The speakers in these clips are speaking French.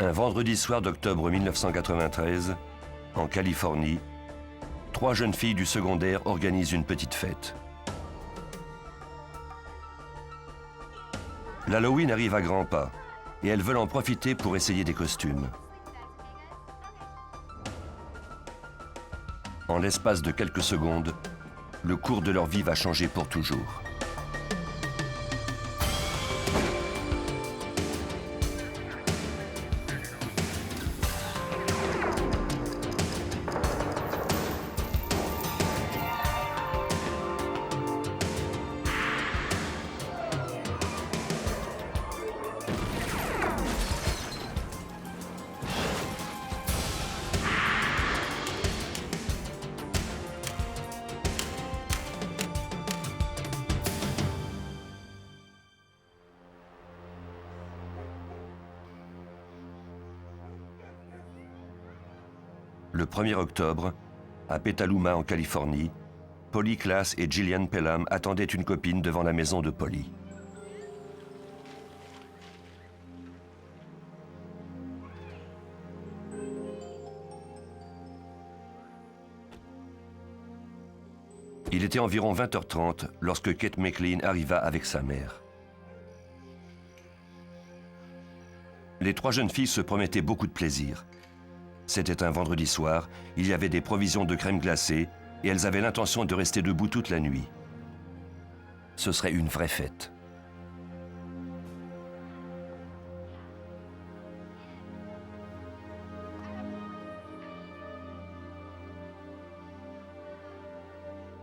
Un vendredi soir d'octobre 1993, en Californie, 3 jeunes filles du secondaire organisent une petite fête. L'Halloween arrive à grands pas et elles veulent en profiter pour essayer des costumes. En l'espace de quelques secondes, le cours de leur vie va changer pour toujours. Le 1er octobre, à Petaluma en Californie, Polly Klaas et Gillian Pelham attendaient une copine devant la maison de Polly. Il était environ 20h30 lorsque Kate McLean arriva avec sa mère. Les 3 jeunes filles se promettaient beaucoup de plaisir. C'était un vendredi soir, il y avait des provisions de crème glacée et elles avaient l'intention de rester debout toute la nuit. Ce serait une vraie fête.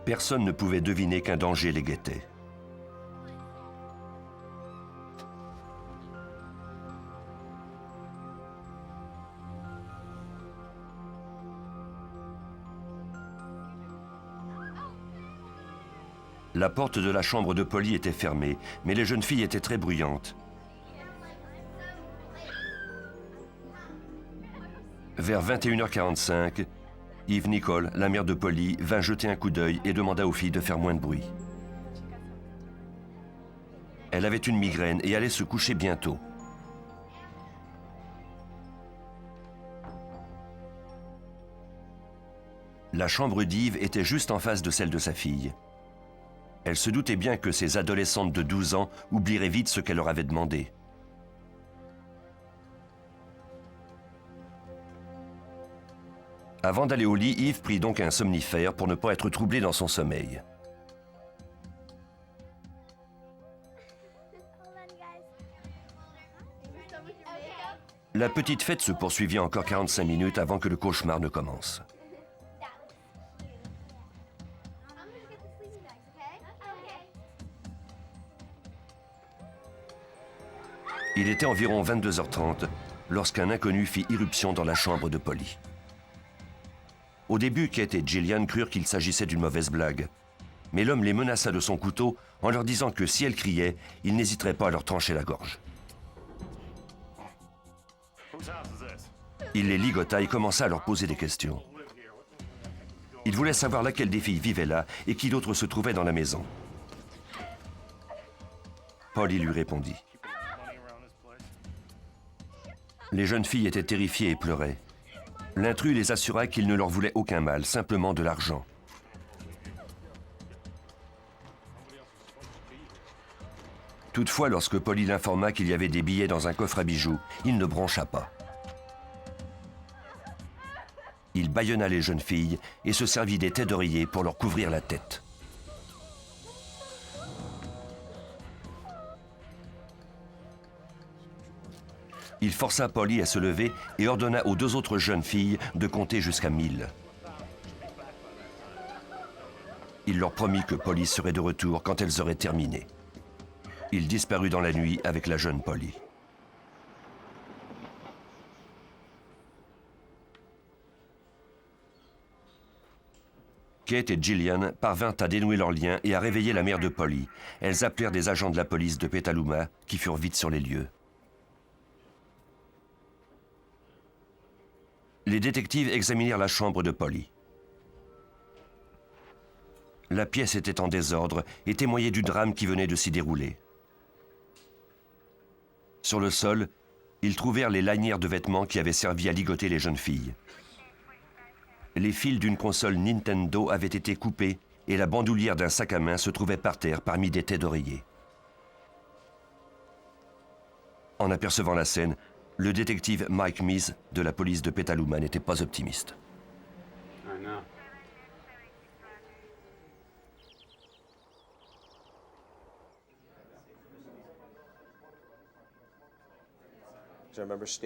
Personne ne pouvait deviner qu'un danger les guettait. La porte de la chambre de Polly était fermée, mais les jeunes filles étaient très bruyantes. Vers 21h45, Eve Nicole, la mère de Polly, vint jeter un coup d'œil et demanda aux filles de faire moins de bruit. Elle avait une migraine et allait se coucher bientôt. La chambre d'Eve était juste en face de celle de sa fille. Elle se doutait bien que ces adolescentes de 12 ans oublieraient vite ce qu'elle leur avait demandé. Avant d'aller au lit, Yves prit donc un somnifère pour ne pas être troublé dans son sommeil. La petite fête se poursuivit encore 45 minutes avant que le cauchemar ne commence. Il était environ 22h30 lorsqu'un inconnu fit irruption dans la chambre de Polly. Au début, Kate et Gillian crurent qu'il s'agissait d'une mauvaise blague. Mais l'homme les menaça de son couteau en leur disant que si elles criaient, il n'hésiterait pas à leur trancher la gorge. Il les ligota et commença à leur poser des questions. Il voulait savoir laquelle des filles vivait là et qui d'autre se trouvait dans la maison. Polly lui répondit. Les jeunes filles étaient terrifiées et pleuraient. L'intrus les assura qu'il ne leur voulait aucun mal, simplement de l'argent. Toutefois, lorsque Polly l'informa qu'il y avait des billets dans un coffre à bijoux, il ne broncha pas. Il bâillonna les jeunes filles et se servit des têtes d'oreiller pour leur couvrir la tête. Il força Polly à se lever et ordonna aux 2 autres jeunes filles de compter jusqu'à 1000. Il leur promit que Polly serait de retour quand elles auraient terminé. Il disparut dans la nuit avec la jeune Polly. Kate et Gillian parvinrent à dénouer leurs liens et à réveiller la mère de Polly. Elles appelèrent des agents de la police de Petaluma qui furent vite sur les lieux. Les détectives examinèrent la chambre de Polly. La pièce était en désordre et témoignait du drame qui venait de s'y dérouler. Sur le sol, Ils trouvèrent les lanières de vêtements qui avaient servi à ligoter les jeunes filles. Les fils d'une console Nintendo avaient été coupés et la bandoulière d'un sac à main se trouvait par terre parmi des têtes d'oreiller. En apercevant la scène, le détective Mike Meese de la police de Petaluma n'était pas optimiste.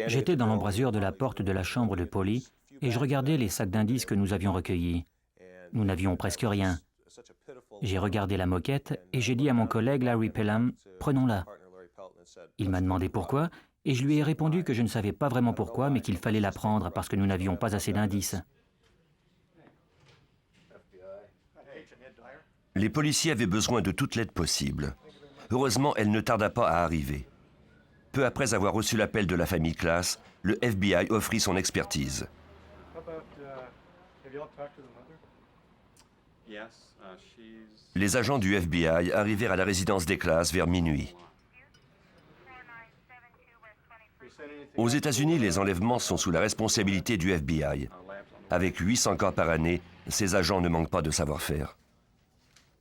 J'étais dans l'embrasure de la porte de la chambre de Polly et je regardais les sacs d'indices que nous avions recueillis. Nous n'avions presque rien. J'ai regardé la moquette et j'ai dit à mon collègue Larry Pelham, « Prenons-la ». Il m'a demandé pourquoi et je lui ai répondu que je ne savais pas vraiment pourquoi, mais qu'il fallait la prendre parce que nous n'avions pas assez d'indices. Les policiers avaient besoin de toute l'aide possible. Heureusement, elle ne tarda pas à arriver. Peu après avoir reçu l'appel de la famille Klaas, le FBI offrit son expertise. Les agents du FBI arrivèrent à la résidence des Klaas vers minuit. Aux États-Unis, les enlèvements sont sous la responsabilité du FBI. Avec 800 cas par année, ces agents ne manquent pas de savoir-faire.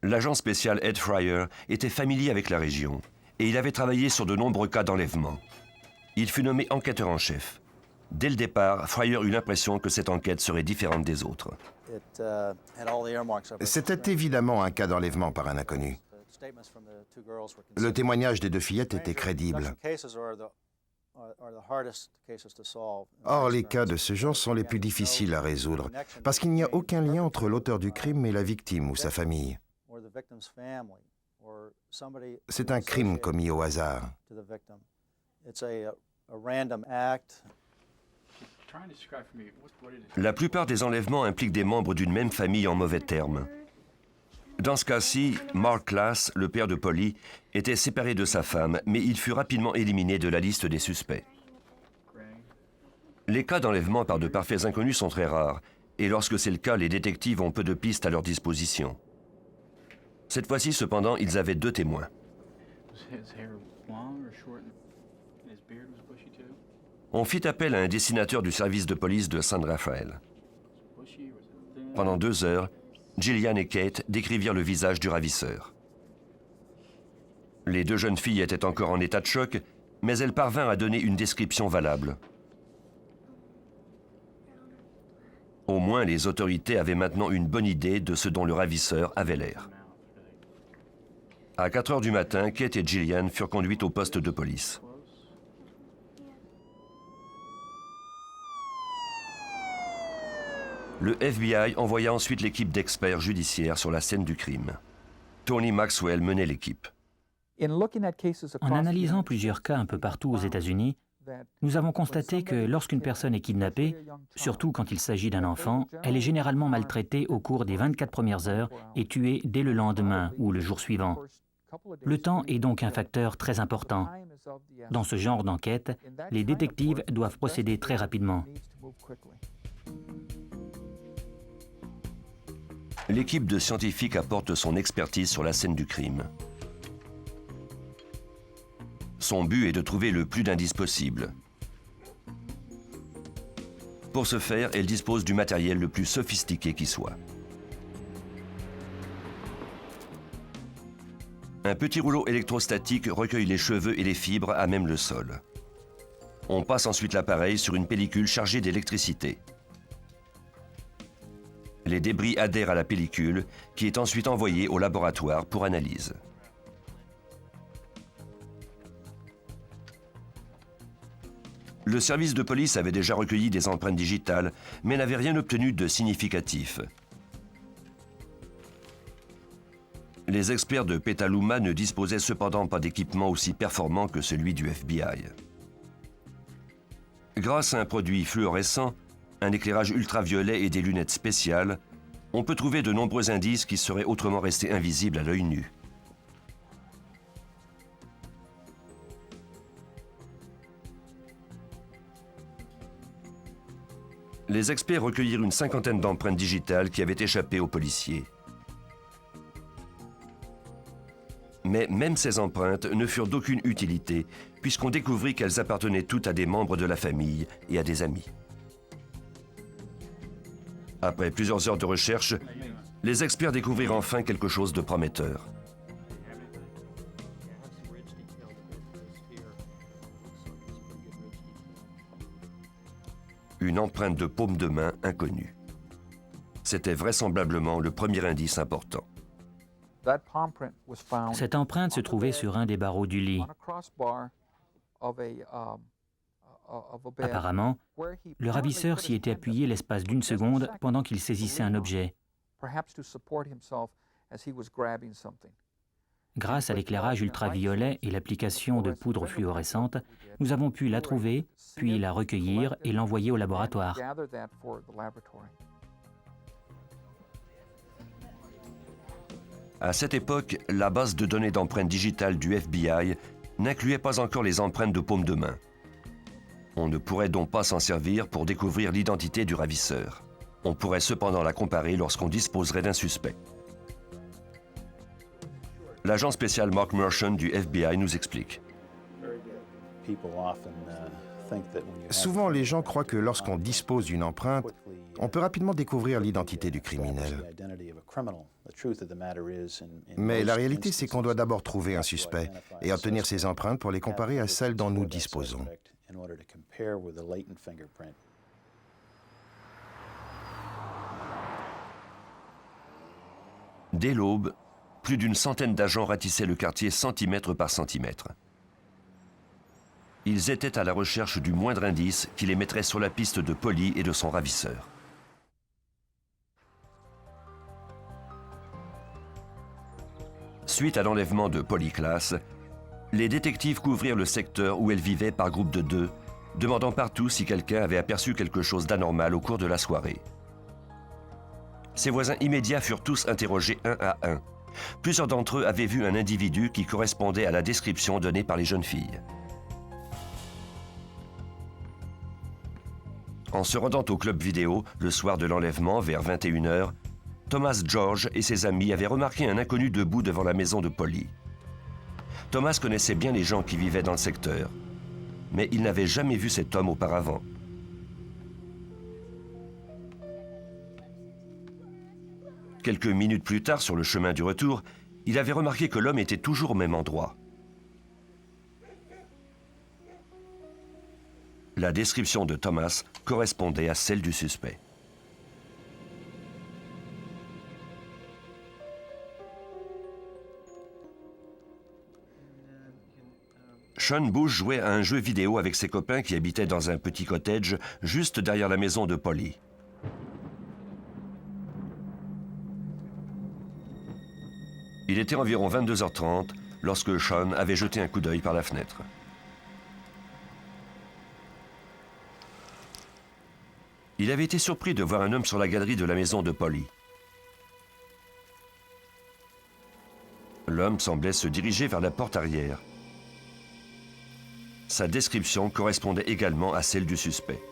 L'agent spécial Ed Fryer était familier avec la région et il avait travaillé sur de nombreux cas d'enlèvement. Il fut nommé enquêteur en chef. Dès le départ, Fryer eut l'impression que cette enquête serait différente des autres. C'était évidemment un cas d'enlèvement par un inconnu. Le témoignage des deux fillettes était crédible. Or, les cas de ce genre sont les plus difficiles à résoudre, parce qu'il n'y a aucun lien entre l'auteur du crime et la victime ou sa famille. C'est un crime commis au hasard. La plupart des enlèvements impliquent des membres d'une même famille en mauvais termes. Dans ce cas-ci, Mark Klaas, le père de Polly, était séparé de sa femme, mais il fut rapidement éliminé de la liste des suspects. Les cas d'enlèvement par de parfaits inconnus sont très rares, et lorsque c'est le cas, les détectives ont peu de pistes à leur disposition. Cette fois-ci, cependant, ils avaient 2 témoins. On fit appel à un dessinateur du service de police de San Rafael. Pendant 2 heures, Gillian et Kate décrivirent le visage du ravisseur. Les 2 jeunes filles étaient encore en état de choc, mais elles parvinrent à donner une description valable. Au moins, les autorités avaient maintenant une bonne idée de ce dont le ravisseur avait l'air. À 4 heures du matin, Kate et Gillian furent conduites au poste de police. Le FBI envoya ensuite l'équipe d'experts judiciaires sur la scène du crime. Tony Maxwell menait l'équipe. En analysant plusieurs cas un peu partout aux États-Unis, nous avons constaté que lorsqu'une personne est kidnappée, surtout quand il s'agit d'un enfant, elle est généralement maltraitée au cours des 24 premières heures et tuée dès le lendemain ou le jour suivant. Le temps est donc un facteur très important. Dans ce genre d'enquête, les détectives doivent procéder très rapidement. L'équipe de scientifiques apporte son expertise sur la scène du crime. Son but est de trouver le plus d'indices possible. Pour ce faire, elle dispose du matériel le plus sophistiqué qui soit. Un petit rouleau électrostatique recueille les cheveux et les fibres à même le sol. On passe ensuite l'appareil sur une pellicule chargée d'électricité. Les débris adhèrent à la pellicule, qui est ensuite envoyée au laboratoire pour analyse. Le service de police avait déjà recueilli des empreintes digitales, mais n'avait rien obtenu de significatif. Les experts de Petaluma ne disposaient cependant pas d'équipement aussi performant que celui du FBI. Grâce à un produit fluorescent, un éclairage ultraviolet et des lunettes spéciales, on peut trouver de nombreux indices qui seraient autrement restés invisibles à l'œil nu. Les experts recueillirent une 50aine d'empreintes digitales qui avaient échappé aux policiers. Mais même ces empreintes ne furent d'aucune utilité, puisqu'on découvrit qu'elles appartenaient toutes à des membres de la famille et à des amis. Après plusieurs heures de recherche, les experts découvrirent enfin quelque chose de prometteur. Une empreinte de paume de main inconnue. C'était vraisemblablement le premier indice important. Cette empreinte se trouvait sur un des barreaux du lit. Apparemment, le ravisseur s'y était appuyé l'espace d'une seconde pendant qu'il saisissait un objet. Grâce à l'éclairage ultraviolet et l'application de poudre fluorescente, nous avons pu la trouver, puis la recueillir et l'envoyer au laboratoire. À cette époque, la base de données d'empreintes digitales du FBI n'incluait pas encore les empreintes de paume de main. On ne pourrait donc pas s'en servir pour découvrir l'identité du ravisseur. On pourrait cependant la comparer lorsqu'on disposerait d'un suspect. L'agent spécial Mark Merchant du FBI nous explique. Souvent, les gens croient que lorsqu'on dispose d'une empreinte, on peut rapidement découvrir l'identité du criminel. Mais la réalité, c'est qu'on doit d'abord trouver un suspect et obtenir ses empreintes pour les comparer à celles dont nous disposons. Dès l'aube, plus d'une centaine d'agents ratissaient le quartier centimètre par centimètre. Ils étaient à la recherche du moindre indice qui les mettrait sur la piste de Polly et de son ravisseur. Suite à l'enlèvement de Polly Klaas, les détectives couvrirent le secteur où elle vivait par groupe de 2, demandant partout si quelqu'un avait aperçu quelque chose d'anormal au cours de la soirée. Ses voisins immédiats furent tous interrogés un à un. Plusieurs d'entre eux avaient vu un individu qui correspondait à la description donnée par les jeunes filles. En se rendant au club vidéo, le soir de l'enlèvement, vers 21h, Thomas George et ses amis avaient remarqué un inconnu debout devant la maison de Polly. Thomas connaissait bien les gens qui vivaient dans le secteur, mais il n'avait jamais vu cet homme auparavant. Quelques minutes plus tard, sur le chemin du retour, il avait remarqué que l'homme était toujours au même endroit. La description de Thomas correspondait à celle du suspect. Sean Bush jouait à un jeu vidéo avec ses copains qui habitaient dans un petit cottage juste derrière la maison de Polly. Il était environ 22h30 lorsque Sean avait jeté un coup d'œil par la fenêtre. Il avait été surpris de voir un homme sur la galerie de la maison de Polly. L'homme semblait se diriger vers la porte arrière. Sa description correspondait également à celle du suspect.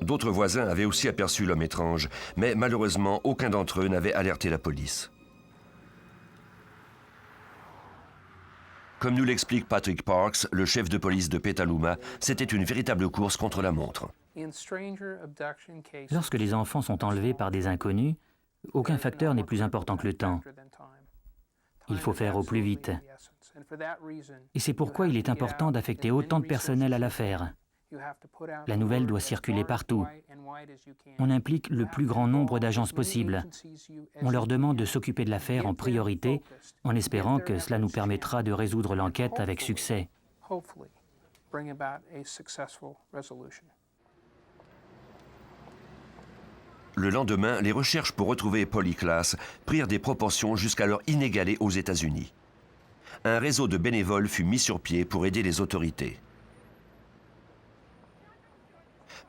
D'autres voisins avaient aussi aperçu l'homme étrange, mais malheureusement, aucun d'entre eux n'avait alerté la police. Comme nous l'explique Patrick Parks, le chef de police de Petaluma, c'était une véritable course contre la montre. Lorsque les enfants sont enlevés par des inconnus, aucun facteur n'est plus important que le temps. Il faut faire au plus vite. Et c'est pourquoi il est important d'affecter autant de personnel à l'affaire. La nouvelle doit circuler partout. On implique le plus grand nombre d'agences possible. On leur demande de s'occuper de l'affaire en priorité, en espérant que cela nous permettra de résoudre l'enquête avec succès. Le lendemain, les recherches pour retrouver Polly Klaas prirent des proportions jusqu'alors inégalées aux États-Unis. Un réseau de bénévoles fut mis sur pied pour aider les autorités.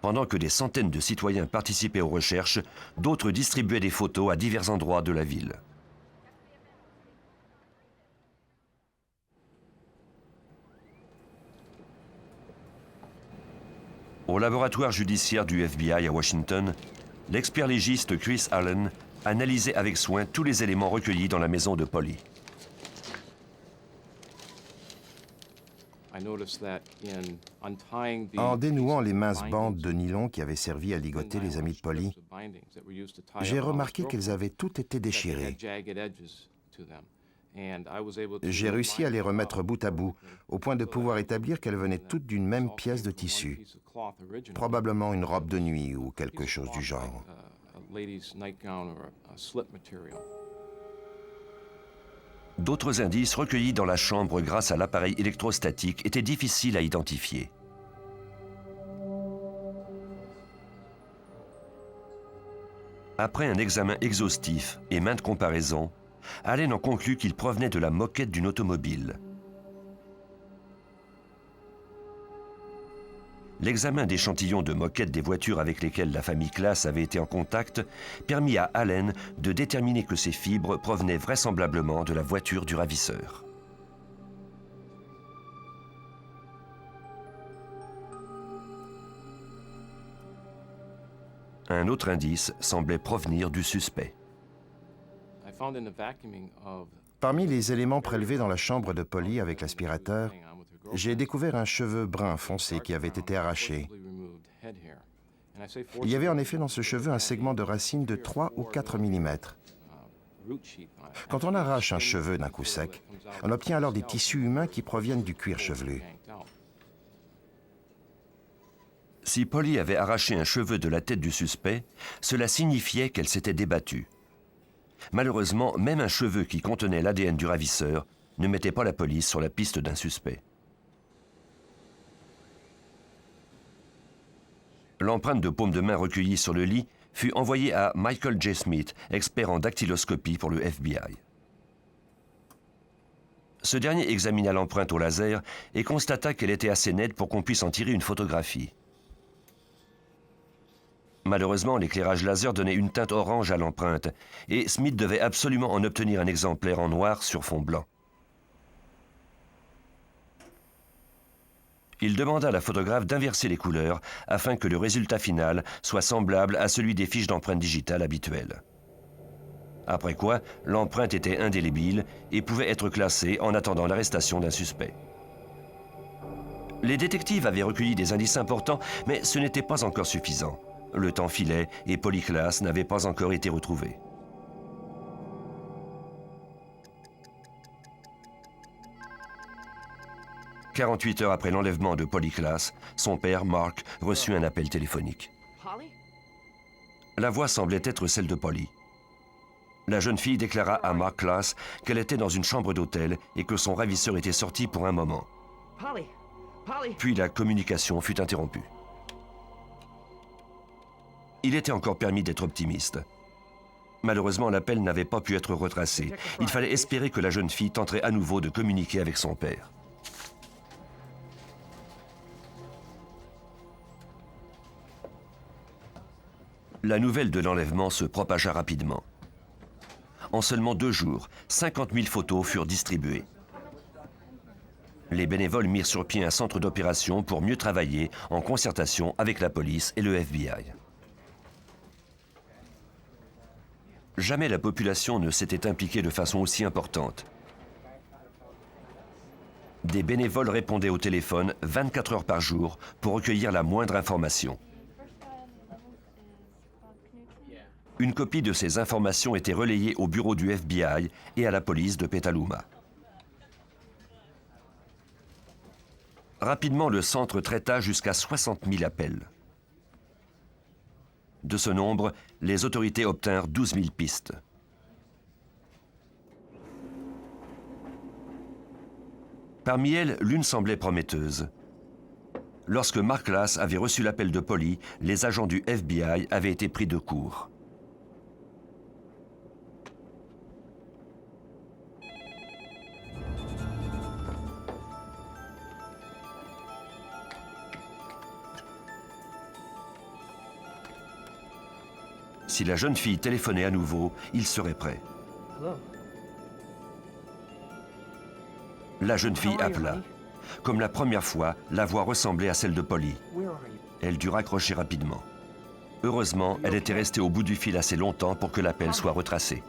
Pendant que des centaines de citoyens participaient aux recherches, d'autres distribuaient des photos à divers endroits de la ville. Au laboratoire judiciaire du FBI à Washington, l'expert légiste Chris Allen analysait avec soin tous les éléments recueillis dans la maison de Polly. En dénouant les minces bandes de nylon qui avaient servi à ligoter les amis de Polly, j'ai remarqué qu'elles avaient toutes été déchirées. J'ai réussi à les remettre bout à bout, au point de pouvoir établir qu'elles venaient toutes d'une même pièce de tissu, probablement une robe de nuit ou quelque chose du genre. D'autres indices recueillis dans la chambre grâce à l'appareil électrostatique étaient difficiles à identifier. Après un examen exhaustif et maintes comparaisons, Allen en conclut qu'il provenait de la moquette d'une automobile. L'examen d'échantillons de moquettes des voitures avec lesquelles la famille Klaas avait été en contact permit à Allen de déterminer que ces fibres provenaient vraisemblablement de la voiture du ravisseur. Un autre indice semblait provenir du suspect. Parmi les éléments prélevés dans la chambre de Polly avec l'aspirateur, j'ai découvert un cheveu brun foncé qui avait été arraché. Il y avait en effet dans ce cheveu un segment de racine de 3 ou 4 mm. Quand on arrache un cheveu d'un coup sec, on obtient alors des tissus humains qui proviennent du cuir chevelu. Si Polly avait arraché un cheveu de la tête du suspect, cela signifiait qu'elle s'était débattue. Malheureusement, même un cheveu qui contenait l'ADN du ravisseur ne mettait pas la police sur la piste d'un suspect. L'empreinte de paume de main recueillie sur le lit fut envoyée à Michael J. Smith, expert en dactyloscopie pour le FBI. Ce dernier examina l'empreinte au laser et constata qu'elle était assez nette pour qu'on puisse en tirer une photographie. Malheureusement, l'éclairage laser donnait une teinte orange à l'empreinte et Smith devait absolument en obtenir un exemplaire en noir sur fond blanc. Il demanda à la photographe d'inverser les couleurs afin que le résultat final soit semblable à celui des fiches d'empreintes digitales habituelles. Après quoi, l'empreinte était indélébile et pouvait être classée en attendant l'arrestation d'un suspect. Les détectives avaient recueilli des indices importants, mais ce n'était pas encore suffisant. Le temps filait et Polly Klaas n'avait pas encore été retrouvée. « 48 heures après l'enlèvement de Polly Klaas, son père, Mark, reçut un appel téléphonique. La voix semblait être celle de Polly. La jeune fille déclara à Mark Klaas qu'elle était dans une chambre d'hôtel et que son ravisseur était sorti pour un moment. Puis la communication fut interrompue. Il était encore permis d'être optimiste. Malheureusement, l'appel n'avait pas pu être retracé. Il fallait espérer que la jeune fille tenterait à nouveau de communiquer avec son père. La nouvelle de l'enlèvement se propagea rapidement. En seulement 2 jours, 50 000 photos furent distribuées. Les bénévoles mirent sur pied un centre d'opération pour mieux travailler en concertation avec la police et le FBI. Jamais la population ne s'était impliquée de façon aussi importante. Des bénévoles répondaient au téléphone 24 heures par jour pour recueillir la moindre information. Une copie de ces informations était relayée au bureau du FBI et à la police de Petaluma. Rapidement, le centre traita jusqu'à 60 000 appels. De ce nombre, les autorités obtinrent 12 000 pistes. Parmi elles, l'une semblait prometteuse. Lorsque Mark Klaas avait reçu l'appel de Polly, les agents du FBI avaient été pris de court. Si la jeune fille téléphonait à nouveau, il serait prêt. La jeune fille appela. Comme la première fois, la voix ressemblait à celle de Polly. Elle dut raccrocher rapidement. Heureusement, elle était restée au bout du fil assez longtemps pour que l'appel soit retracé.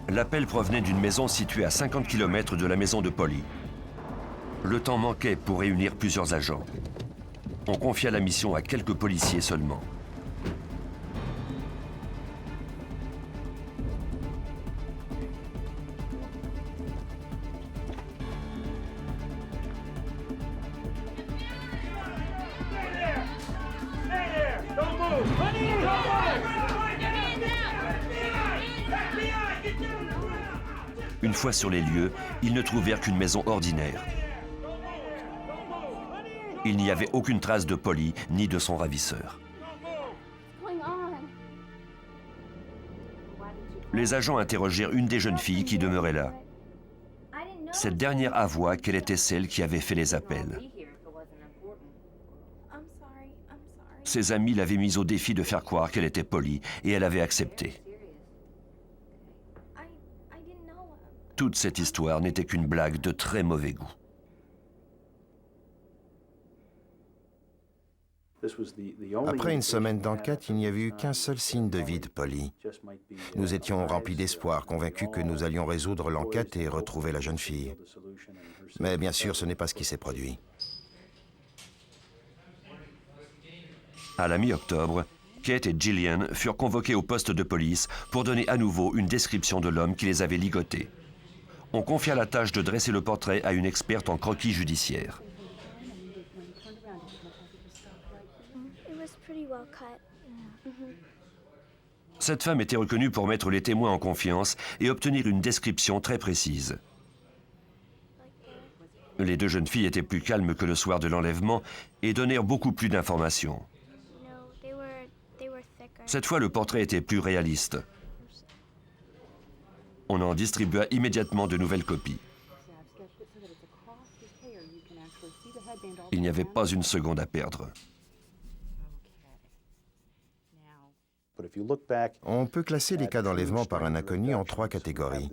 L'appel provenait d'une maison située à 50 km de la maison de Polly. Le temps manquait pour réunir plusieurs agents. On confia la mission à quelques policiers seulement. Une fois sur les lieux, ils ne trouvèrent qu'une maison ordinaire. Il n'y avait aucune trace de Polly ni de son ravisseur. Les agents interrogèrent une des jeunes filles qui demeurait là. Cette dernière avoua qu'elle était celle qui avait fait les appels. Ses amis l'avaient mise au défi de faire croire qu'elle était Polly et elle avait accepté. Toute cette histoire n'était qu'une blague de très mauvais goût. Après une semaine d'enquête, il n'y avait eu qu'un seul signe de vie de Polly. Nous étions remplis d'espoir, convaincus que nous allions résoudre l'enquête et retrouver la jeune fille. Mais bien sûr, ce n'est pas ce qui s'est produit. À la mi-octobre, Kate et Gillian furent convoqués au poste de police pour donner à nouveau une description de l'homme qui les avait ligotés. On confia la tâche de dresser le portrait à une experte en croquis judiciaire. Cette femme était reconnue pour mettre les témoins en confiance et obtenir une description très précise. Les deux jeunes filles étaient plus calmes que le soir de l'enlèvement et donnèrent beaucoup plus d'informations. Cette fois, le portrait était plus réaliste. On en distribua immédiatement de nouvelles copies. Il n'y avait pas une seconde à perdre. On peut classer les cas d'enlèvement par un inconnu en 3 catégories.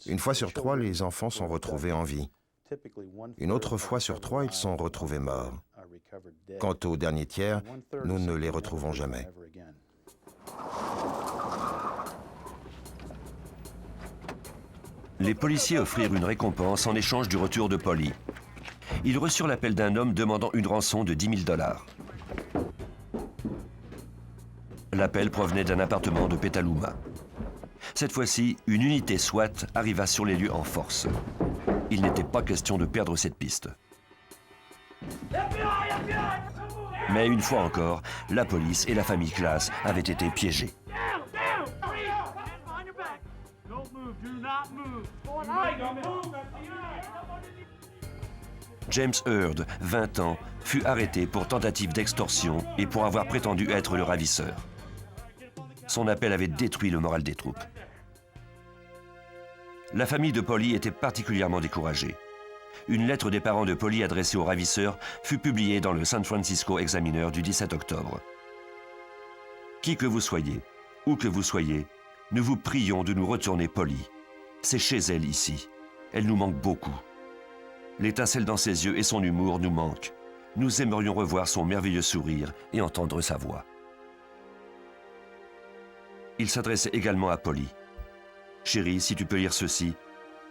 Une fois sur 3, les enfants sont retrouvés en vie. Une autre fois sur 3, ils sont retrouvés morts. Quant au dernier tiers, nous ne les retrouvons jamais. Les policiers offrirent une récompense en échange du retour de Polly. Ils reçurent l'appel d'un homme demandant une rançon de 10 000 $. L'appel provenait d'un appartement de Petaluma. Cette fois-ci, une unité SWAT arriva sur les lieux en force. Il n'était pas question de perdre cette piste. Mais une fois encore, la police et la famille Klaas avaient été piégés. James Heard, 20 ans, fut arrêté pour tentative d'extorsion et pour avoir prétendu être le ravisseur. Son appel avait détruit le moral des troupes. La famille de Polly était particulièrement découragée. Une lettre des parents de Polly adressée au ravisseur fut publiée dans le San Francisco Examiner du 17 octobre. Qui que vous soyez, où que vous soyez, nous vous prions de nous retourner Polly. C'est chez elle ici. Elle nous manque beaucoup. L'étincelle dans ses yeux et son humour nous manquent. Nous aimerions revoir son merveilleux sourire et entendre sa voix. Il s'adressait également à Polly. Chérie, si tu peux lire ceci,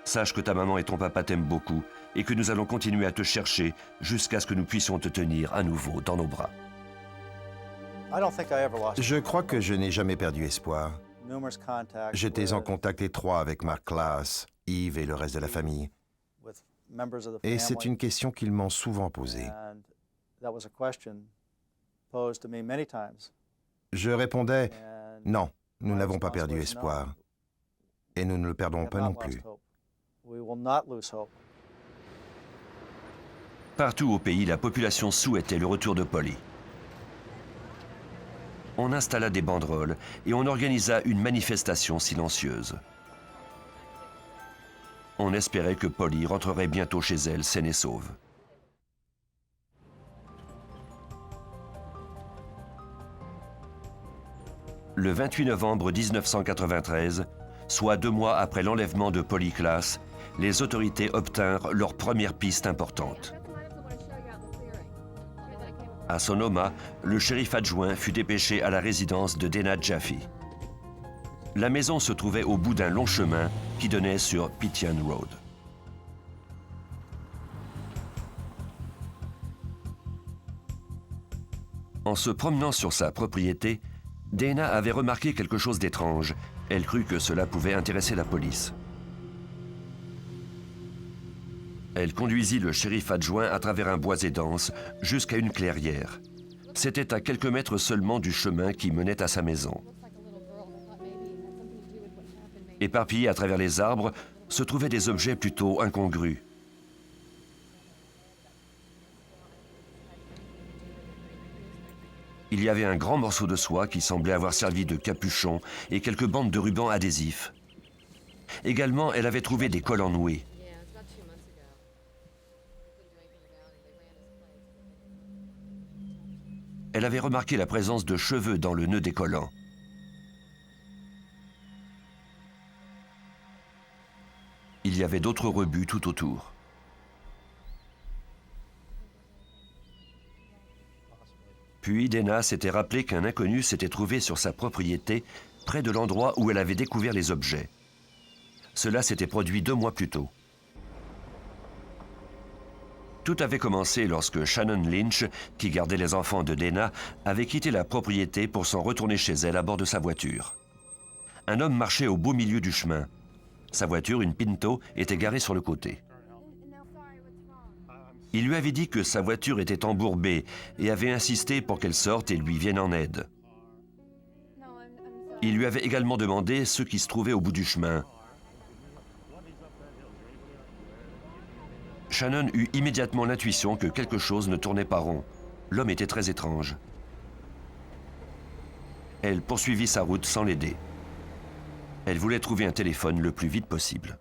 sache que ta maman et ton papa t'aiment beaucoup et que nous allons continuer à te chercher jusqu'à ce que nous puissions te tenir à nouveau dans nos bras. Je crois que je n'ai jamais perdu espoir. J'étais en contact étroit avec Mark Klaas, Yves et le reste de la famille. Et c'est une question qu'ils m'ont souvent posée. Je répondais, non, nous n'avons pas perdu espoir. Et nous ne le perdrons pas non plus. Partout au pays, la population souhaitait le retour de Polly. On installa des banderoles et on organisa une manifestation silencieuse. On espérait que Polly rentrerait bientôt chez elle saine et sauve. Le 28 novembre 1993, soit 2 mois après l'enlèvement de Polly Klaas, les autorités obtinrent leur première piste importante. À Sonoma, le shérif adjoint fut dépêché à la résidence de Dana Jaffe. La maison se trouvait au bout d'un long chemin qui donnait sur Pityan Road. En se promenant sur sa propriété, Dana avait remarqué quelque chose d'étrange. Elle crut que cela pouvait intéresser la police. Elle conduisit le shérif adjoint à travers un bois et dense jusqu'à une clairière. C'était à quelques mètres seulement du chemin qui menait à sa maison. Éparpillés à travers les arbres, se trouvaient des objets plutôt incongrus. Il y avait un grand morceau de soie qui semblait avoir servi de capuchon et quelques bandes de ruban adhésif. Également, elle avait trouvé des collants noués. Elle avait remarqué la présence de cheveux dans le nœud des collants. Il y avait d'autres rebuts tout autour. Puis Dana s'était rappelé qu'un inconnu s'était trouvé sur sa propriété, près de l'endroit où elle avait découvert les objets. Cela s'était produit 2 mois plus tôt. Tout avait commencé lorsque Shannon Lynch, qui gardait les enfants de Dana, avait quitté la propriété pour s'en retourner chez elle à bord de sa voiture. Un homme marchait au beau milieu du chemin. Sa voiture, une Pinto, était garée sur le côté. Il lui avait dit que sa voiture était embourbée et avait insisté pour qu'elle sorte et lui vienne en aide. Il lui avait également demandé ce qui se trouvait au bout du chemin. Shannon eut immédiatement l'intuition que quelque chose ne tournait pas rond. L'homme était très étrange. Elle poursuivit sa route sans l'aider. Elle voulait trouver un téléphone le plus vite possible.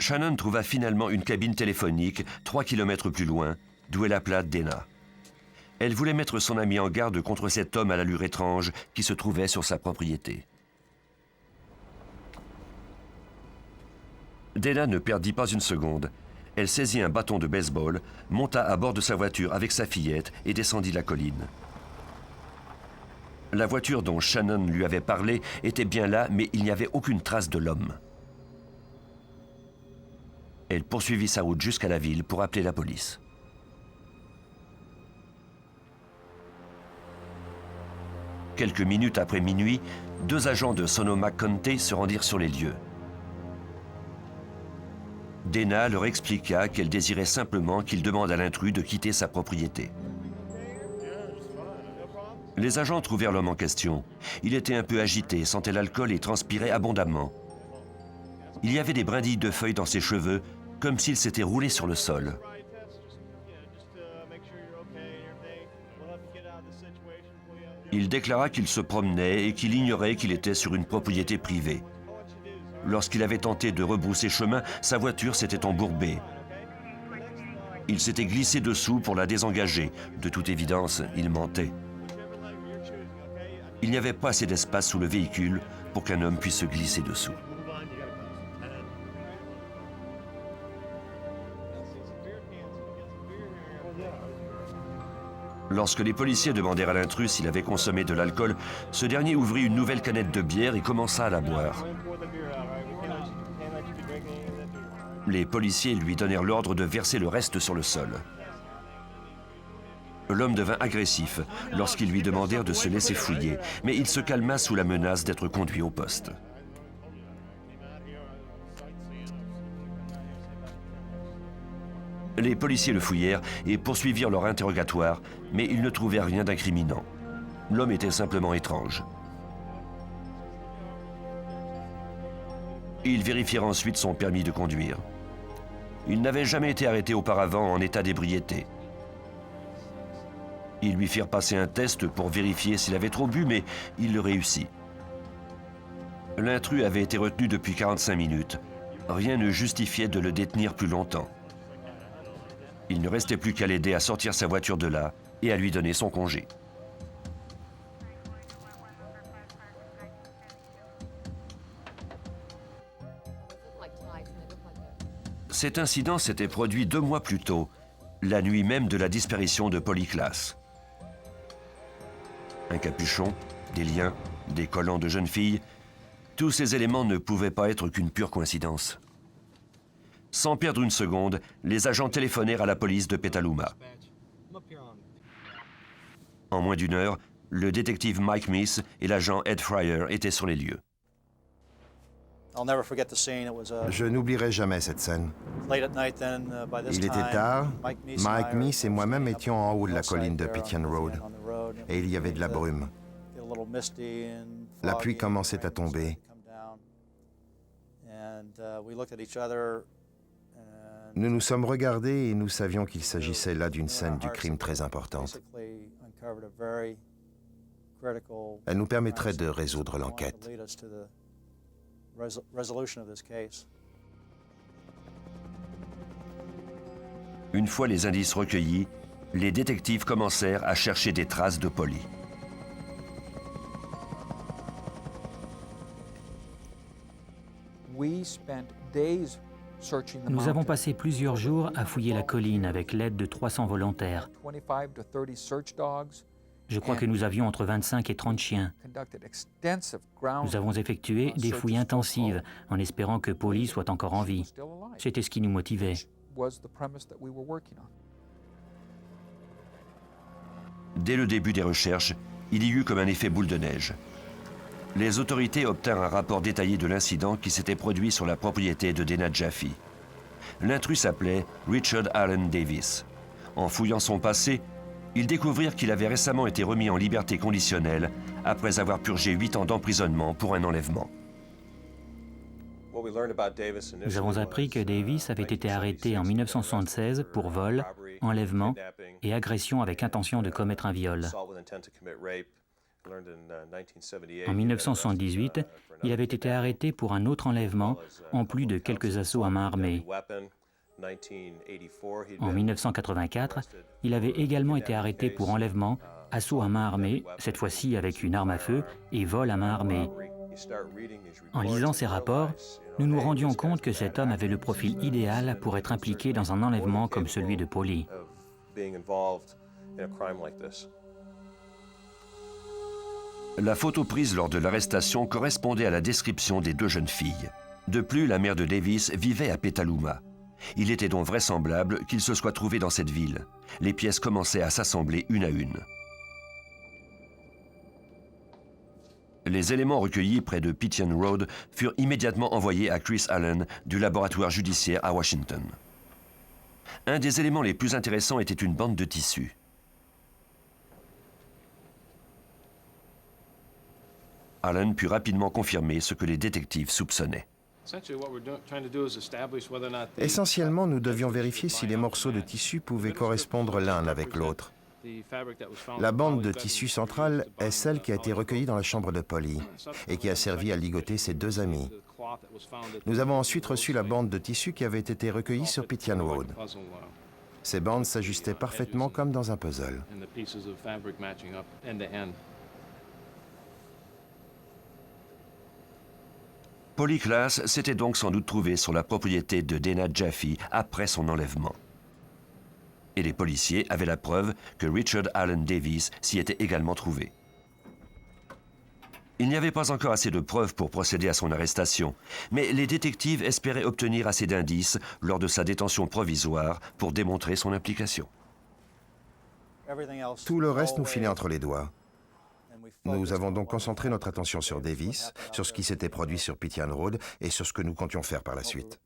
Shannon trouva finalement une cabine téléphonique 3 kilomètres plus loin, d'où elle appela Dana. Elle voulait mettre son amie en garde contre cet homme à l'allure étrange qui se trouvait sur sa propriété. Dana ne perdit pas une seconde. Elle saisit un bâton de baseball, monta à bord de sa voiture avec sa fillette et descendit la colline. La voiture dont Shannon lui avait parlé était bien là, mais il n'y avait aucune trace de l'homme. Elle poursuivit sa route jusqu'à la ville pour appeler la police. Quelques minutes après minuit, 2 agents de Sonoma County se rendirent sur les lieux. Dana leur expliqua qu'elle désirait simplement qu'il demande à l'intrus de quitter sa propriété. Les agents trouvèrent l'homme en question. Il était un peu agité, sentait l'alcool et transpirait abondamment. Il y avait des brindilles de feuilles dans ses cheveux, comme s'il s'était roulé sur le sol. Il déclara qu'il se promenait et qu'il ignorait qu'il était sur une propriété privée. Lorsqu'il avait tenté de rebrousser chemin, sa voiture s'était embourbée. Il s'était glissé dessous pour la désengager. De toute évidence, il mentait. Il n'y avait pas assez d'espace sous le véhicule pour qu'un homme puisse se glisser dessous. Lorsque les policiers demandèrent à l'intrus s'il avait consommé de l'alcool, ce dernier ouvrit une nouvelle canette de bière et commença à la boire. Les policiers lui donnèrent l'ordre de verser le reste sur le sol. L'homme devint agressif lorsqu'ils lui demandèrent de se laisser fouiller, mais il se calma sous la menace d'être conduit au poste. Les policiers le fouillèrent et poursuivirent leur interrogatoire, mais ils ne trouvèrent rien d'incriminant. L'homme était simplement étrange. Ils vérifièrent ensuite son permis de conduire. Il n'avait jamais été arrêté auparavant en état d'ébriété. Ils lui firent passer un test pour vérifier s'il avait trop bu, mais il le réussit. L'intrus avait été retenu depuis 45 minutes. Rien ne justifiait de le détenir plus longtemps. Il ne restait plus qu'à l'aider à sortir sa voiture de là et à lui donner son congé. Cet incident s'était produit 2 mois plus tôt, la nuit même de la disparition de Polly Klaas. Un capuchon, des liens, des collants de jeune fille, tous ces éléments ne pouvaient pas être qu'une pure coïncidence. Sans perdre une seconde, les agents téléphonèrent à la police de Petaluma. En moins d'1 heure, le détective Mike Meese et l'agent Ed Fryer étaient sur les lieux. Je n'oublierai jamais cette scène. Il était tard, Mike Meese et moi-même étions en haut de la colline de Pigeon Road, et il y avait de la brume. La pluie commençait à tomber. Nous nous sommes regardés et nous savions qu'il s'agissait là d'une scène du crime très importante. Elle nous permettrait de résoudre l'enquête. Une fois les indices recueillis, les détectives commencèrent à chercher des traces de Polly. Nous avons passé plusieurs jours à fouiller la colline avec l'aide de 300 volontaires. Je crois que nous avions entre 25 et 30 chiens. Nous avons effectué des fouilles intensives en espérant que Polly soit encore en vie. C'était ce qui nous motivait. Dès le début des recherches, il y eut comme un effet boule de neige. Les autorités obtinrent un rapport détaillé de l'incident qui s'était produit sur la propriété de Dana Jaffe. L'intrus s'appelait Richard Allen Davis. En fouillant son passé, ils découvrirent qu'il avait récemment été remis en liberté conditionnelle après avoir purgé 8 ans d'emprisonnement pour un enlèvement. Nous avons appris que Davis avait été arrêté en 1976 pour vol, enlèvement et agression avec intention de commettre un viol. En 1978, il avait été arrêté pour un autre enlèvement, en plus de quelques assauts à main armée. En 1984, il avait également été arrêté pour enlèvement, assaut à main armée, cette fois-ci avec une arme à feu, et vol à main armée. En lisant ces rapports, nous nous rendions compte que cet homme avait le profil idéal pour être impliqué dans un enlèvement comme celui de Polly. La photo prise lors de l'arrestation correspondait à la description des 2 jeunes filles. De plus, la mère de Davis vivait à Petaluma. Il était donc vraisemblable qu'il se soit trouvé dans cette ville. Les pièces commençaient à s'assembler une à une. Les éléments recueillis près de Pigeon Road furent immédiatement envoyés à Chris Allen du laboratoire judiciaire à Washington. Un des éléments les plus intéressants était une bande de tissu. Allen put rapidement confirmer ce que les détectives soupçonnaient. Essentiellement, nous devions vérifier si les morceaux de tissu pouvaient correspondre l'un avec l'autre. La bande de tissu centrale est celle qui a été recueillie dans la chambre de Polly et qui a servi à ligoter ses 2 amis. Nous avons ensuite reçu la bande de tissu qui avait été recueillie sur Pigeon Road. Ces bandes s'ajustaient parfaitement comme dans un puzzle. Polly Klaas s'était donc sans doute trouvée sur la propriété de Dana Jaffe après son enlèvement. Et les policiers avaient la preuve que Richard Allen Davis s'y était également trouvé. Il n'y avait pas encore assez de preuves pour procéder à son arrestation, mais les détectives espéraient obtenir assez d'indices lors de sa détention provisoire pour démontrer son implication. Tout le reste nous filait entre les doigts. Nous avons donc concentré notre attention sur Davis, sur ce qui s'était produit sur Pigeon Road et sur ce que nous comptions faire par la suite.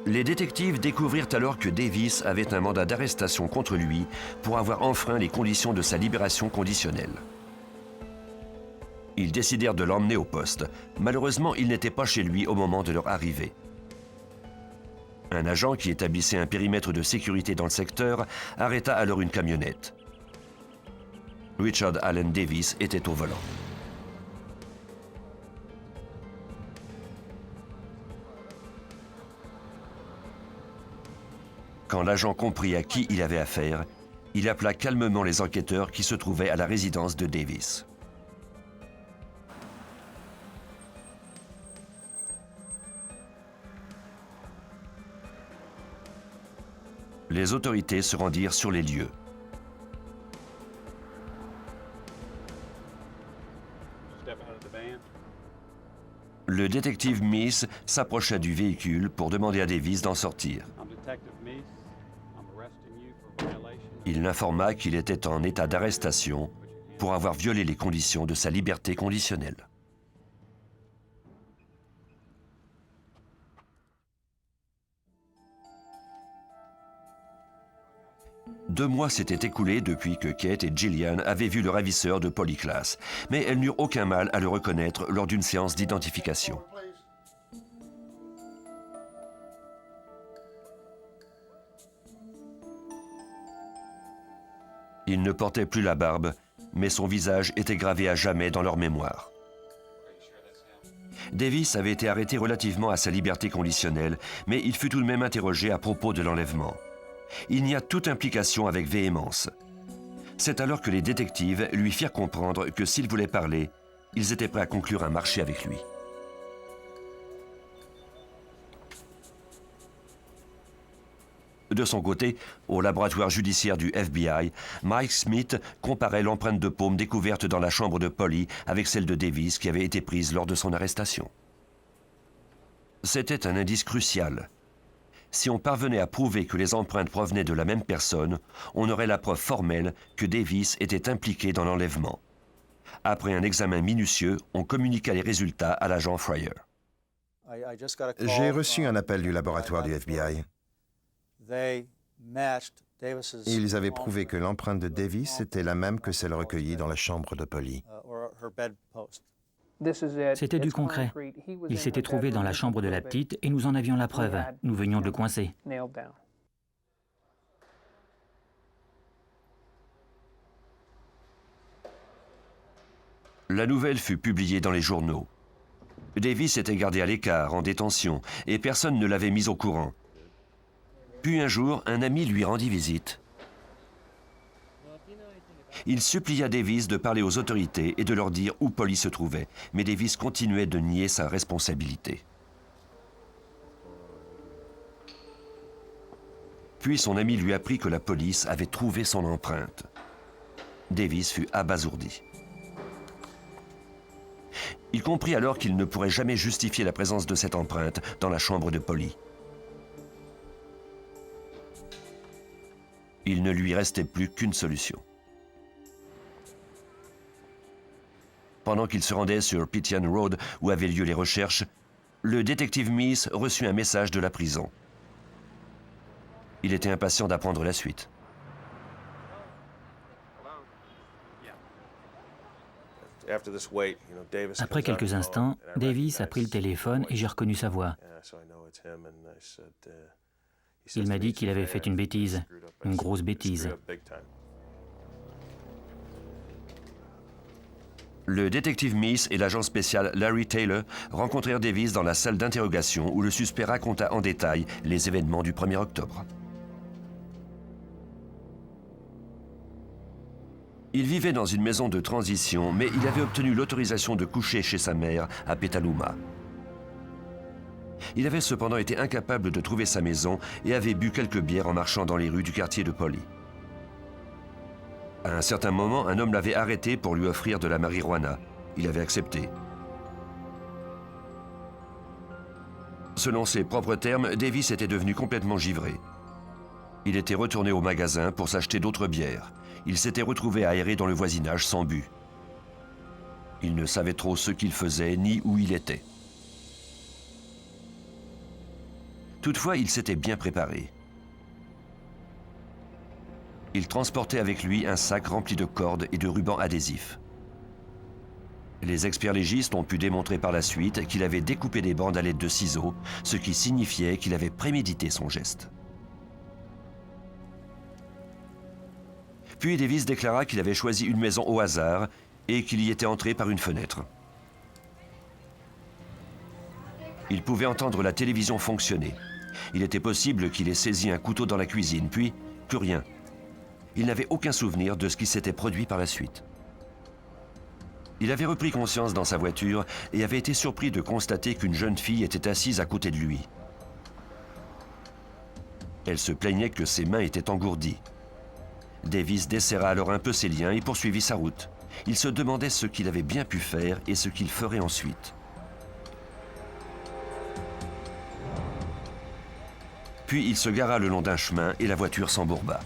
Les détectives découvrirent alors que Davis avait un mandat d'arrestation contre lui pour avoir enfreint les conditions de sa libération conditionnelle. Ils décidèrent de l'emmener au poste. Malheureusement, il n'était pas chez lui au moment de leur arrivée. Un agent qui établissait un périmètre de sécurité dans le secteur arrêta alors une camionnette. Richard Allen Davis était au volant. Quand l'agent comprit à qui il avait affaire, il appela calmement les enquêteurs qui se trouvaient à la résidence de Davis. Les autorités se rendirent sur les lieux. Le détective Meese s'approcha du véhicule pour demander à Davis d'en sortir. Il l'informa qu'il était en état d'arrestation pour avoir violé les conditions de sa liberté conditionnelle. Deux mois s'étaient écoulés depuis que Kate et Gillian avaient vu le ravisseur de Polly Klaas, mais elles n'eurent aucun mal à le reconnaître lors d'une séance d'identification. Il ne portait plus la barbe, mais son visage était gravé à jamais dans leur mémoire. Davis avait été arrêté relativement à sa liberté conditionnelle, mais il fut tout de même interrogé à propos de l'enlèvement. Il nia toute implication avec véhémence. C'est alors que les détectives lui firent comprendre que s'il voulait parler, ils étaient prêts à conclure un marché avec lui. De son côté, au laboratoire judiciaire du FBI, Mike Smith comparait l'empreinte de paume découverte dans la chambre de Polly avec celle de Davis qui avait été prise lors de son arrestation. C'était un indice crucial. Si on parvenait à prouver que les empreintes provenaient de la même personne, on aurait la preuve formelle que Davis était impliqué dans l'enlèvement. Après un examen minutieux, on communiqua les résultats à l'agent Fryer. J'ai reçu un appel du laboratoire du FBI. Ils avaient prouvé que l'empreinte de Davis était la même que celle recueillie dans la chambre de Polly. C'était du concret. Il s'était trouvé dans la chambre de la petite et nous en avions la preuve. Nous venions de le coincer. La nouvelle fut publiée dans les journaux. Davis était gardé à l'écart, en détention, et personne ne l'avait mis au courant. Puis un jour, un ami lui rendit visite. Il supplia Davis de parler aux autorités et de leur dire où Polly se trouvait, mais Davis continuait de nier sa responsabilité. Puis son ami lui apprit que la police avait trouvé son empreinte. Davis fut abasourdi. Il comprit alors qu'il ne pourrait jamais justifier la présence de cette empreinte dans la chambre de Polly. Il ne lui restait plus qu'une solution. Pendant qu'il se rendait sur Pityan Road où avaient lieu les recherches, le détective Meese reçut un message de la prison. Il était impatient d'apprendre la suite. Après quelques instants, Davis a pris le téléphone et j'ai reconnu sa voix. Il m'a dit qu'il avait fait une bêtise, une grosse bêtise. Le détective Meese et l'agent spécial Larry Taylor rencontrèrent Davis dans la salle d'interrogation où le suspect raconta en détail les événements du 1er octobre. Il vivait dans une maison de transition, mais il avait obtenu l'autorisation de coucher chez sa mère à Petaluma. Il avait cependant été incapable de trouver sa maison et avait bu quelques bières en marchant dans les rues du quartier de Polly. À un certain moment, un homme l'avait arrêté pour lui offrir de la marijuana. Il avait accepté. Selon ses propres termes, Davis était devenu complètement givré. Il était retourné au magasin pour s'acheter d'autres bières. Il s'était retrouvé aéré dans le voisinage sans but. Il ne savait trop ce qu'il faisait ni où il était. Toutefois, il s'était bien préparé. Il transportait avec lui un sac rempli de cordes et de rubans adhésifs. Les experts légistes ont pu démontrer par la suite qu'il avait découpé des bandes à l'aide de ciseaux, ce qui signifiait qu'il avait prémédité son geste. Puis Davis déclara qu'il avait choisi une maison au hasard et qu'il y était entré par une fenêtre. Il pouvait entendre la télévision fonctionner. Il était possible qu'il ait saisi un couteau dans la cuisine, puis plus rien. Il n'avait aucun souvenir de ce qui s'était produit par la suite. Il avait repris conscience dans sa voiture et avait été surpris de constater qu'une jeune fille était assise à côté de lui. Elle se plaignait que ses mains étaient engourdies. Davis desserra alors un peu ses liens et poursuivit sa route. Il se demandait ce qu'il avait bien pu faire et ce qu'il ferait ensuite. Puis il se gara le long d'un chemin et la voiture s'embourba.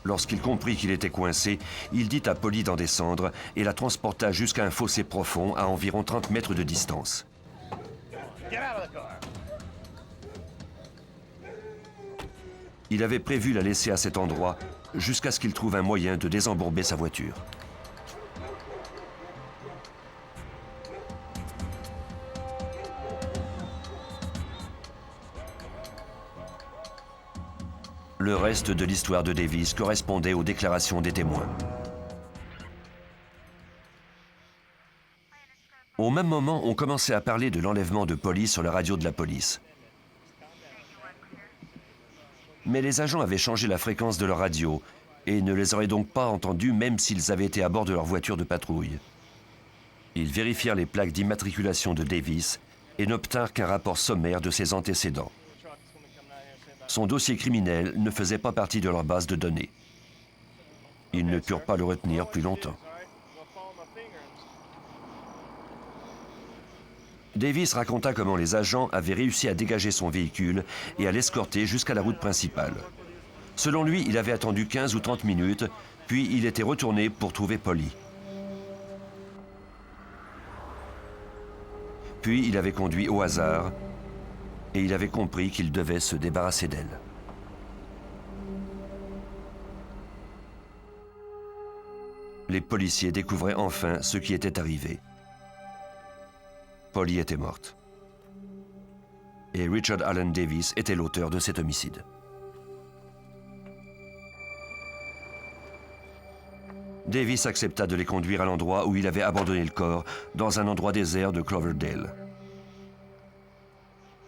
Lorsqu'il comprit qu'il était coincé, il dit à Polly d'en descendre et la transporta jusqu'à un fossé profond à environ 30 mètres de distance. Il avait prévu la laisser à cet endroit jusqu'à ce qu'il trouve un moyen de désembourber sa voiture. Le reste de l'histoire de Davis correspondait aux déclarations des témoins. Au même moment, on commençait à parler de l'enlèvement de Polly sur la radio de la police. Mais les agents avaient changé la fréquence de leur radio et ne les auraient donc pas entendus même s'ils avaient été à bord de leur voiture de patrouille. Ils vérifièrent les plaques d'immatriculation de Davis et n'obtinrent qu'un rapport sommaire de ses antécédents. Son dossier criminel ne faisait pas partie de leur base de données. Ils ne purent pas le retenir plus longtemps. Davis raconta comment les agents avaient réussi à dégager son véhicule et à l'escorter jusqu'à la route principale. Selon lui, il avait attendu 15 ou 30 minutes, puis il était retourné pour trouver Polly. Puis il avait conduit au hasard et il avait compris qu'il devait se débarrasser d'elle. Les policiers découvraient enfin ce qui était arrivé. Polly était morte. Et Richard Allen Davis était l'auteur de cet homicide. Davis accepta de les conduire à l'endroit où il avait abandonné le corps, dans un endroit désert de Cloverdale.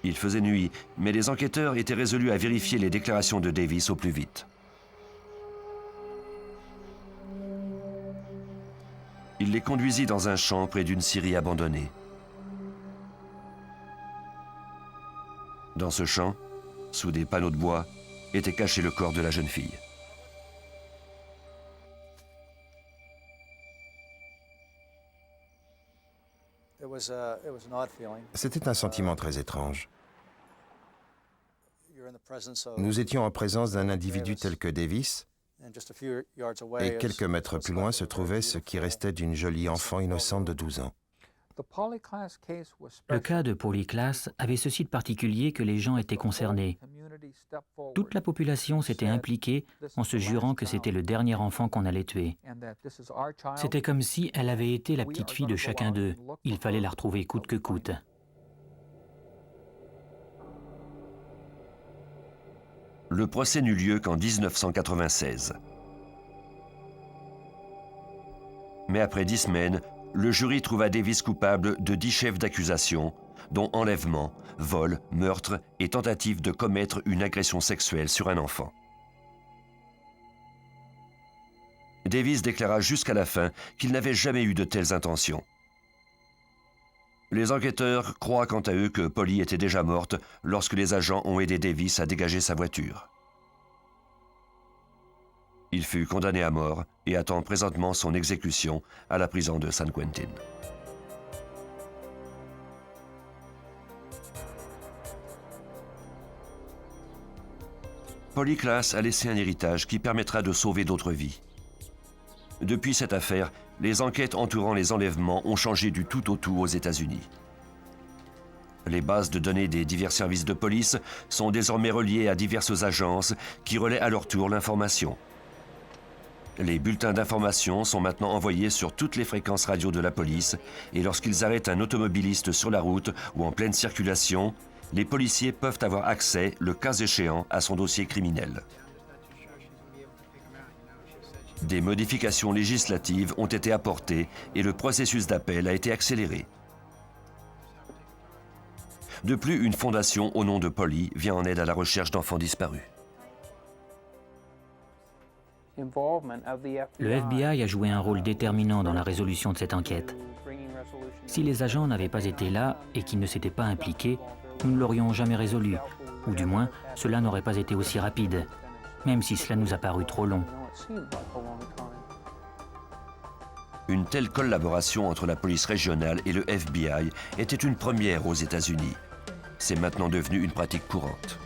Il faisait nuit, mais les enquêteurs étaient résolus à vérifier les déclarations de Davis au plus vite. Il les conduisit dans un champ près d'une scierie abandonnée. Dans ce champ, sous des panneaux de bois, était caché le corps de la jeune fille. C'était un sentiment très étrange. Nous étions en présence d'un individu tel que Davis, et quelques mètres plus loin se trouvait ce qui restait d'une jolie enfant innocente de 12 ans. Le cas de Polly Klaas avait ceci de particulier que les gens étaient concernés. Toute la population s'était impliquée en se jurant que c'était le dernier enfant qu'on allait tuer. C'était comme si elle avait été la petite fille de chacun d'eux. Il fallait la retrouver coûte que coûte. Le procès n'eut lieu qu'en 1996. Mais après 10 semaines, le jury trouva Davis coupable de 10 chefs d'accusation, dont enlèvement, vol, meurtre et tentative de commettre une agression sexuelle sur un enfant. Davis déclara jusqu'à la fin qu'il n'avait jamais eu de telles intentions. Les enquêteurs croient quant à eux que Polly était déjà morte lorsque les agents ont aidé Davis à dégager sa voiture. Il fut condamné à mort et attend présentement son exécution à la prison de San Quentin. Polly Klaas a laissé un héritage qui permettra de sauver d'autres vies. Depuis cette affaire, les enquêtes entourant les enlèvements ont changé du tout au tout aux États-Unis. Les bases de données des divers services de police sont désormais reliées à diverses agences qui relaient à leur tour l'information. Les bulletins d'information sont maintenant envoyés sur toutes les fréquences radio de la police et lorsqu'ils arrêtent un automobiliste sur la route ou en pleine circulation, les policiers peuvent avoir accès, le cas échéant, à son dossier criminel. Des modifications législatives ont été apportées et le processus d'appel a été accéléré. De plus, une fondation au nom de Polly vient en aide à la recherche d'enfants disparus. Le FBI a joué un rôle déterminant dans la résolution de cette enquête. Si les agents n'avaient pas été là et qu'ils ne s'étaient pas impliqués, nous ne l'aurions jamais résolu, ou du moins, cela n'aurait pas été aussi rapide, même si cela nous a paru trop long. Une telle collaboration entre la police régionale et le FBI était une première aux États-Unis. C'est maintenant devenu une pratique courante.